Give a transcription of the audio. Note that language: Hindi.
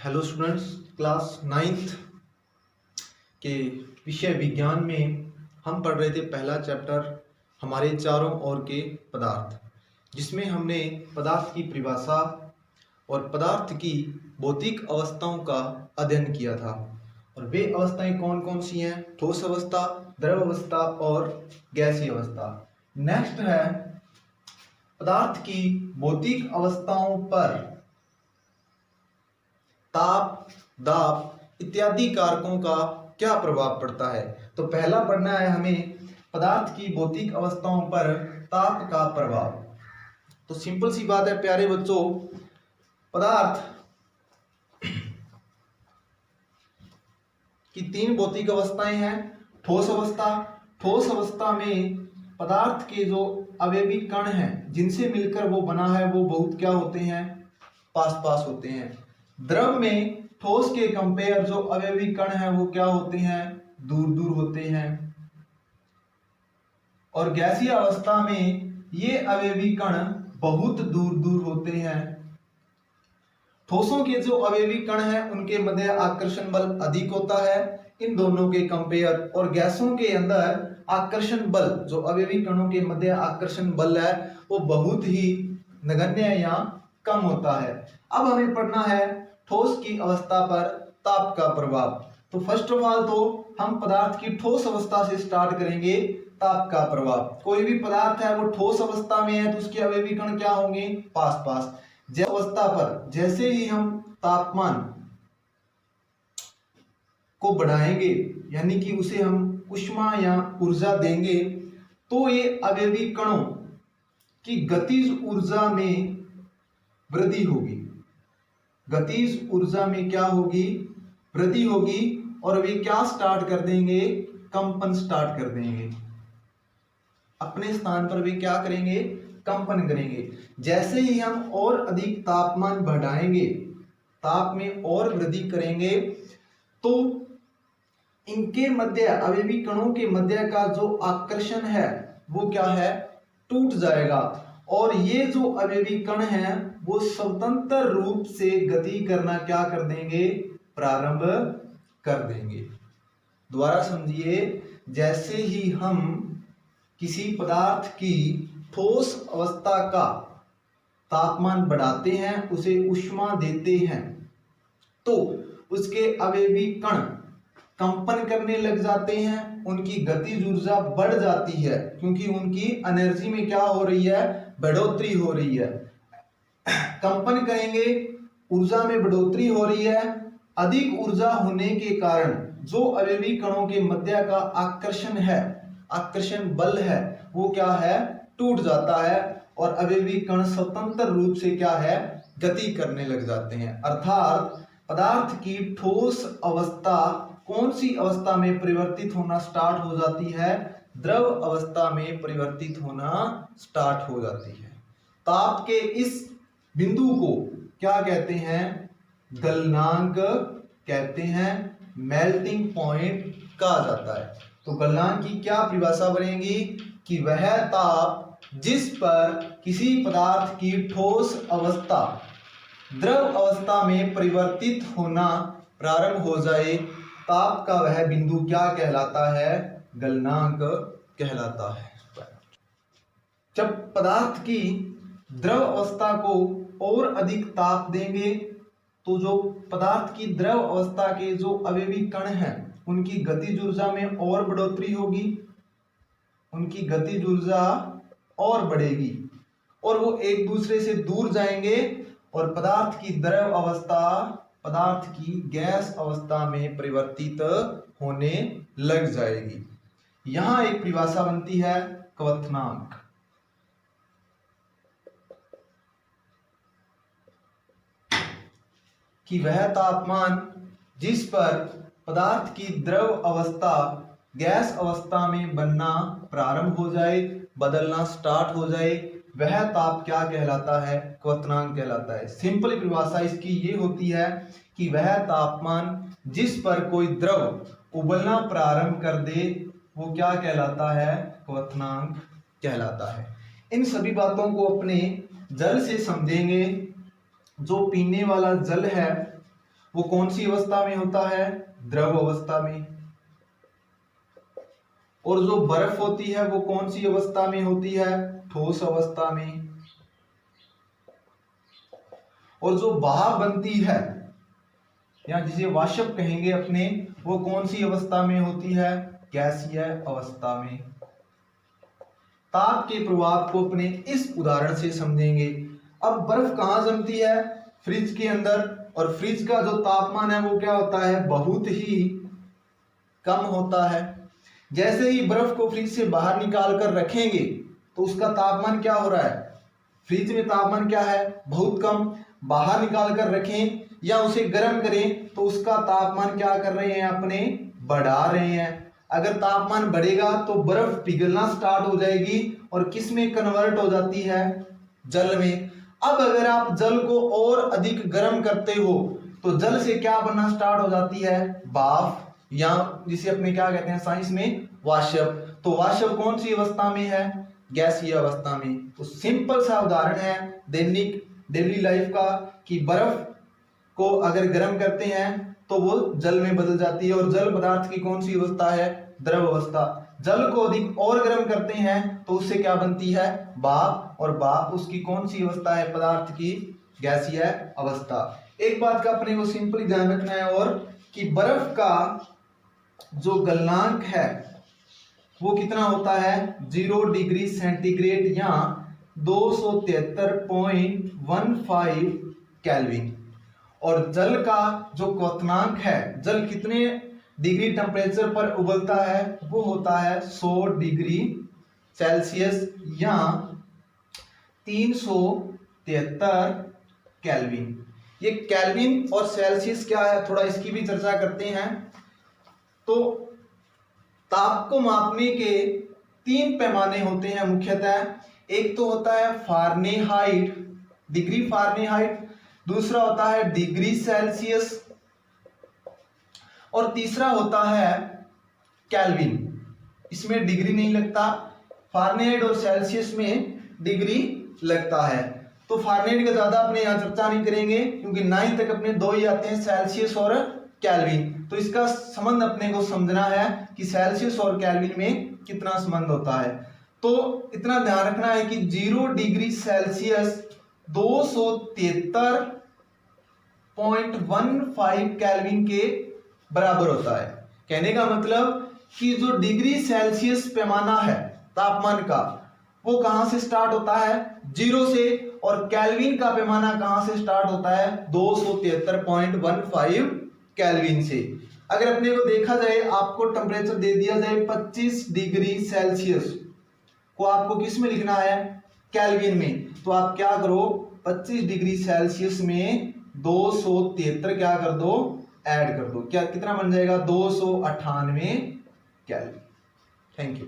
हेलो स्टूडेंट्स, क्लास 9th के विषय विज्ञान में हम पढ़ रहे थे पहला चैप्टर हमारे चारों ओर के पदार्थ, जिसमें हमने पदार्थ की परिभाषा और पदार्थ की भौतिक अवस्थाओं का अध्ययन किया था। और वे अवस्थाएं कौन कौन सी हैं? ठोस अवस्था, द्रव अवस्था और गैसीय अवस्था। नेक्स्ट है पदार्थ की भौतिक अवस्थाओं पर ताप, दाब इत्यादि कारकों का क्या प्रभाव पड़ता है। तो पहला पढ़ना है हमें पदार्थ की भौतिक अवस्थाओं पर ताप का प्रभाव। तो सिंपल सी बात है प्यारे बच्चों, पदार्थ की तीन भौतिक अवस्थाएं हैं। ठोस अवस्था, ठोस अवस्था में पदार्थ के जो अवयवी कण हैं जिनसे मिलकर वो बना है वो बहुत क्या होते हैं? पास पास होते हैं। द्रव में ठोस के कंपेयर जो अवयवी कण हैं वो क्या होते हैं? दूर दूर होते हैं। और गैसीय अवस्था में ये अवयवी कण बहुत दूर दूर होते हैं। ठोसों के जो अवयवी कण हैं उनके मध्य आकर्षण बल अधिक होता है इन दोनों के कंपेयर, और गैसों के अंदर आकर्षण बल जो अवयवी कणों के मध्य आकर्षण बल है वो बहुत ही नगण्य या कम होता है। अब हमें पढ़ना है ठोस की अवस्था पर ताप का प्रभाव। तो फर्स्ट ऑफ ऑल तो हम पदार्थ की ठोस अवस्था से स्टार्ट करेंगे। ताप का प्रभाव, कोई भी पदार्थ है वो ठोस अवस्था में है तो उसके अवयवी कण क्या होंगे? पास पास। जैव अवस्था पर जैसे ही हम तापमान को बढ़ाएंगे यानी कि उसे हम ऊष्मा या ऊर्जा देंगे तो ये अवयवी कणों की गतिज ऊर्जा में वृद्धि होगी। गतिज ऊर्जा में क्या होगी? वृद्धि होगी। और वे क्या स्टार्ट कर देंगे? कंपन स्टार्ट कर देंगे। अपने स्थान पर वे क्या करेंगे? कंपन करेंगे। जैसे ही हम और अधिक तापमान बढ़ाएंगे, ताप में और वृद्धि करेंगे तो इनके मध्य अवयवी कणों के मध्य का जो आकर्षण है वो क्या है? टूट जाएगा। और ये जो अवयवी कण हैं वो स्वतंत्र रूप से गति करना क्या कर देंगे? प्रारंभ कर देंगे। दोबारा समझिए, जैसे ही हम किसी पदार्थ की ठोस अवस्था का तापमान बढ़ाते हैं, उसे ऊष्मा देते हैं, तो उसके अवयवी कण कंपन करने लग जाते हैं, उनकी गतिज ऊर्जा बढ़ जाती है क्योंकि उनकी एनर्जी में क्या हो रही है? बढ़ोतरी हो रही है। कंपन करेंगे, ऊर्जा में बढ़ोतरी हो रही है। अधिक ऊर्जा होने के कारण जो अवयवी कणों के मध्य का आकर्षण है, आकर्षण बल है, वो क्या है? टूट जाता है और अवयवी कण स्वतंत्र रूप से क्या है? गति करने लग जाते हैं। अर्थात पदार्थ की ठोस अवस्था कौन सी अवस्था में परिवर्तित होना स्टार्ट हो जाती है? द्रव अवस्था में परिवर्तित होना स्टार्ट हो जाती है। ताप के इस बिंदु को क्या कहते हैं? गलनांक कहते हैं, मेल्टिंग पॉइंट कहा जाता है। तो गलनांक की क्या परिभाषा बनेगी कि वह ताप जिस पर किसी पदार्थ की ठोस अवस्था द्रव अवस्था में परिवर्तित होना प्रारंभ हो जाए, ताप का वह बिंदु क्या कहलाता है? गलनांक कहलाता है। जब पदार्थ की द्रव अवस्था को और अधिक ताप देंगे तो जो पदार्थ की द्रव अवस्था के जो अवयवी कण हैं उनकी गतिज ऊर्जा में और बढ़ोतरी होगी, उनकी गतिज ऊर्जा और बढ़ेगी और वो एक दूसरे से दूर जाएंगे और पदार्थ की द्रव अवस्था पदार्थ की गैस अवस्था में परिवर्तित होने लग जाएगी। यहां एक परिभाषा बनती है क्वथनांक। कि वह तापमान जिस पर पदार्थ की द्रव अवस्था गैस अवस्था में बनना प्रारंभ हो जाए, बदलना स्टार्ट हो जाए, वह ताप क्या कहलाता है? क्वथनांक कहलाता है। सिंपल परिभाषा इसकी ये होती है कि वह तापमान जिस पर कोई द्रव उबलना प्रारंभ कर दे वो क्या कहलाता है? क्वथनांक कहलाता है। इन सभी बातों को अपने जल से समझेंगे। जो पीने वाला जल है वो कौन सी अवस्था में होता है? द्रव अवस्था में। और जो बर्फ होती है वो कौन सी अवस्था में होती है? ठोस अवस्था में। और जो भाप बनती है या जिसे वाष्प कहेंगे अपने, वो कौन सी अवस्था में होती है? गैसीय अवस्था में। ताप के प्रभाव को अपने इस उदाहरण से समझेंगे। अब बर्फ कहाँ जमती है? फ्रिज के अंदर। और फ्रिज का जो तापमान है वो क्या होता है? बहुत ही कम होता है। जैसे ही बर्फ को फ्रिज से बाहर निकाल कर रखेंगे तो उसका तापमान क्या हो रहा है? फ्रिज में तापमान क्या है? बहुत कम। बाहर निकाल कर रखें या उसे गर्म करें तो उसका तापमान क्या कर रहे हैं? अपने बढ़ा रहे हैं। अगर तापमान बढ़ेगा तो बर्फ पिघलना स्टार्ट हो जाएगी और किस में कन्वर्ट हो जाती है? जल में। अब अगर आप जल को और अधिक गर्म करते हो तो जल से क्या बनना स्टार्ट हो जाती है? भाप, या जिसे अपने क्या कहते हैं साइंस में? वाष्प। तो वाष्प कौन सी अवस्था में है? गैसीय अवस्था में। तो सिंपल सा उदाहरण है दैनिक डेली लाइफ का कि बर्फ को अगर गर्म करते हैं तो वो जल में बदल जाती है। और जल पदार्थ की कौन सी अवस्था है? द्रव अवस्था। जल को अधिक और गर्म करते हैं तो उससे क्या बनती है? भाप। और भाप उसकी कौन सी अवस्था है? पदार्थ की गैसीय अवस्था। एक बात का अपने को सिंपली ध्यान रखना है और कि बर्फ का जो गलनांक है वो कितना होता है? 0 डिग्री सेंटीग्रेड या 273.15 केल्विन। और जल का जो क्वथनांक है, जल कितने डिग्री टेम्परेचर पर उबलता है? वो होता है 100 डिग्री सेल्सियस या 373 केल्विन। ये केल्विन और सेल्सियस क्या है, थोड़ा इसकी भी चर्चा करते हैं। तो ताप को मापने के 3 पैमाने होते हैं मुख्यतः। एक तो होता है फारेनहाइट, डिग्री फारेनहाइट, दूसरा होता है डिग्री सेल्सियस और तीसरा होता है केल्विन। इसमें डिग्री नहीं लगता, फारेनहाइट और सेल्सियस में डिग्री लगता है। तो फारेनहाइट का ज्यादा अपने यहाँ चर्चा नहीं करेंगे क्योंकि 9 तक अपने 2 ही आते हैं, सेल्सियस और केल्विन। तो इसका संबंध अपने को समझना है कि सेल्सियस और केल्विन में कितना संबंध होता है। तो इतना ध्यान रखना है कि 0 डिग्री सेल्सियस 273.15 केल्विन के बराबर होता है। कहने का मतलब कि जो डिग्री सेल्सियस पैमाना है तापमान का, वो कहां से स्टार्ट होता है? 0 से। और केल्विन का पैमाना कहां से स्टार्ट होता है? 273.15 केल्विन से। अगर अपने को देखा जाए, आपको टेम्परेचर दे दिया जाए 25 डिग्री सेल्सियस को आपको किस में लिखना है? केल्विन में। तो आप क्या करो, 25 डिग्री सेल्सियस में 273 क्या कर दो? ऐड कर दो। क्या कितना बन जाएगा? 298 केल्विन। Thank you.